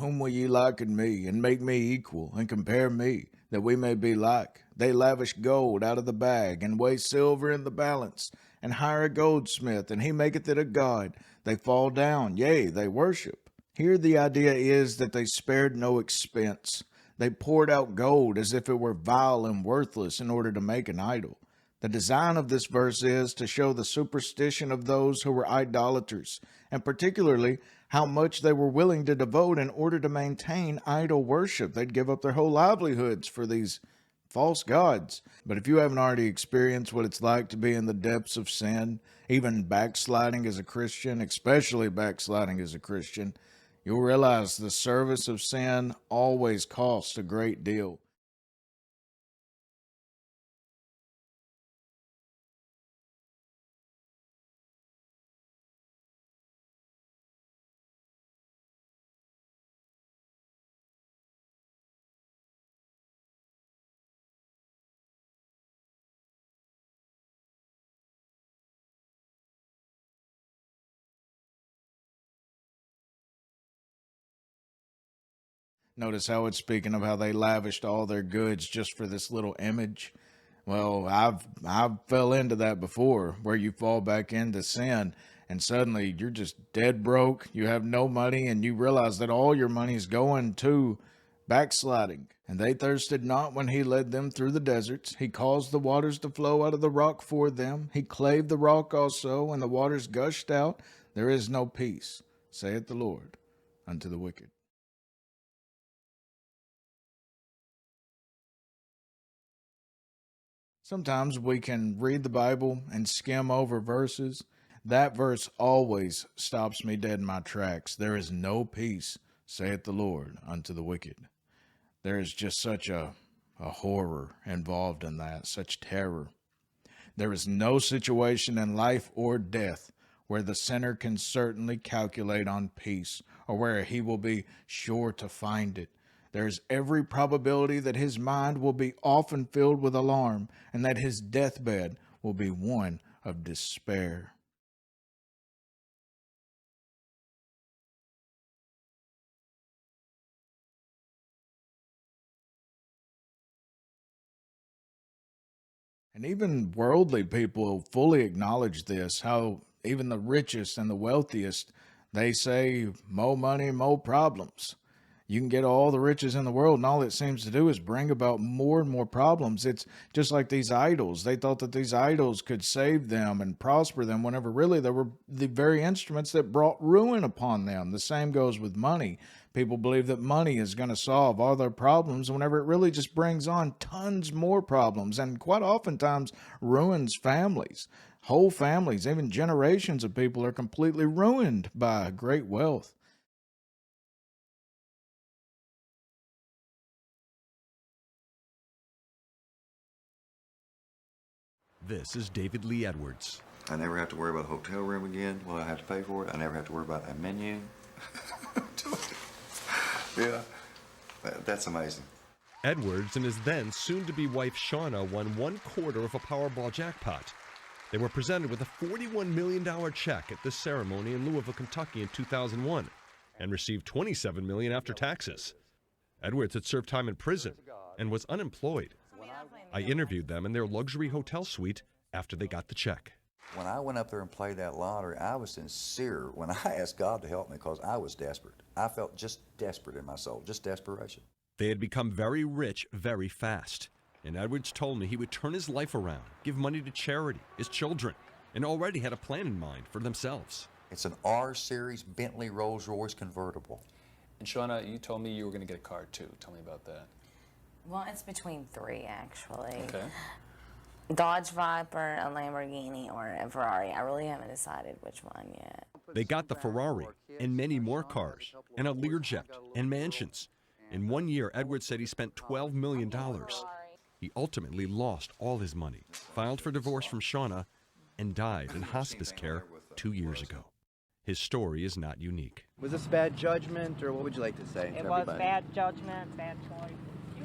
whom will ye liken me, and make me equal, and compare me, that we may be like? They lavish gold out of the bag, and weigh silver in the balance, and hire a goldsmith, and he maketh it a god. They fall down, yea, they worship. Here the idea is that they spared no expense. They poured out gold as if it were vile and worthless in order to make an idol. The design of this verse is to show the superstition of those who were idolaters, and particularly how much they were willing to devote in order to maintain idol worship. They'd give up their whole livelihoods for these false gods. But if you haven't already experienced what it's like to be in the depths of sin, even backsliding as a Christian, especially backsliding as a Christian, you'll realize the service of sin always costs a great deal. Notice how it's speaking of how they lavished all their goods just for this little image. Well, I've fell into that before, where you fall back into sin and suddenly you're just dead broke. You have no money, and you realize that all your money is going to backsliding. And they thirsted not when he led them through the deserts. He caused the waters to flow out of the rock for them. He clave the rock also, and the waters gushed out. There is no peace, saith the Lord, unto the wicked. Sometimes we can read the Bible and skim over verses. That verse always stops me dead in my tracks. There is no peace, saith the Lord, unto the wicked. There is just such a horror involved in that, such terror. There is no situation in life or death where the sinner can certainly calculate on peace, or where he will be sure to find it. There is every probability that his mind will be often filled with alarm, and that his deathbed will be one of despair. And even worldly people fully acknowledge this, how even the richest and the wealthiest, they say, more money, more problems. You can get all the riches in the world, and all it seems to do is bring about more and more problems. It's just like these idols. They thought that these idols could save them and prosper them, whenever really they were the very instruments that brought ruin upon them. The same goes with money. People believe that money is going to solve all their problems, whenever it really just brings on tons more problems, and quite oftentimes ruins families. Whole families, even generations of people, are completely ruined by great wealth. This is David Lee Edwards. I never have to worry about a hotel room again. Well, I have to pay for it. I never have to worry about a menu. Yeah, that's amazing. Edwards and his then soon-to-be wife Shauna won 1/4 of a Powerball jackpot. They were presented with a $41 million check at this ceremony in Louisville, Kentucky in 2001 and received $27 million after taxes. Edwards had served time in prison and was unemployed. I interviewed them in their luxury hotel suite after they got the check. When I went up there and played that lottery, I was sincere when I asked God to help me, because I was desperate. I felt just desperate in my soul, just desperation. They had become very rich very fast, and Edwards told me he would turn his life around, give money to charity, his children, and already had a plan in mind for themselves. It's an R-Series Bentley Rolls-Royce convertible. And Shauna, you told me you were going to get a car too. Tell me about that. Well, it's between three, actually. Okay. Dodge Viper, a Lamborghini, or a Ferrari. I really haven't decided which one yet. They got the Ferrari and many more cars, and a Learjet and mansions. In 1 year, Edwards said he spent $12 million. He ultimately lost all his money, filed for divorce from Shauna, and died in hospice care 2 years ago. His story is not unique. Was this bad judgment, or what would you like to say? It was bad judgment, bad choice.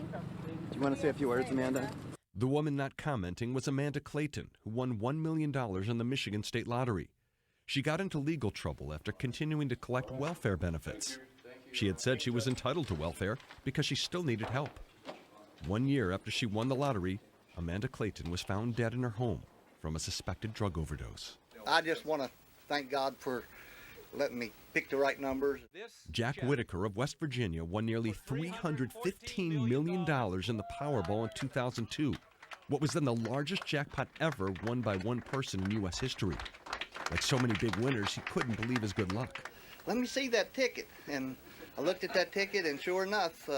Do you want to say a few words, Amanda? The woman not commenting was Amanda Clayton, who won $1 million in the Michigan State Lottery. She got into legal trouble after continuing to collect welfare benefits. She had said she was entitled to welfare because she still needed help. 1 year after she won the lottery, Amanda Clayton was found dead in her home from a suspected drug overdose. I just want to thank God for letting me pick the right numbers. Jack Whitaker of West Virginia won nearly $315 million in the Powerball in 2002, what was then the largest jackpot ever won by one person in U.S. history. Like so many big winners, he couldn't believe his good luck. Let me see that ticket. And I looked at that ticket, and sure enough,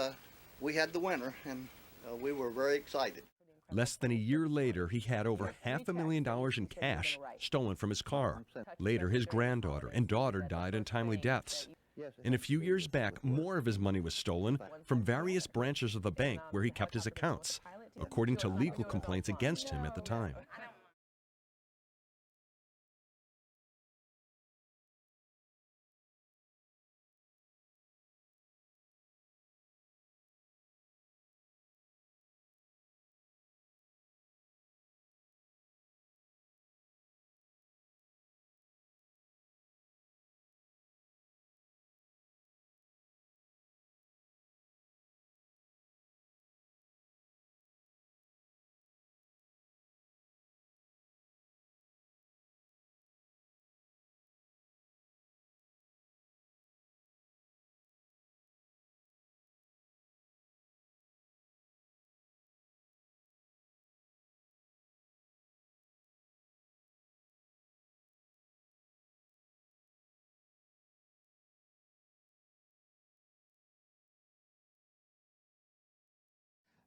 we had the winner, and we were very excited. Less than a year later, he had over $500,000 in cash stolen from his car. Later, his granddaughter and daughter died untimely deaths. And a few years back, more of his money was stolen from various branches of the bank where he kept his accounts, according to legal complaints against him at the time.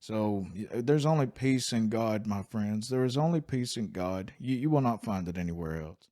So there's only peace in God, my friends. There is only peace in God. You will not find it anywhere else.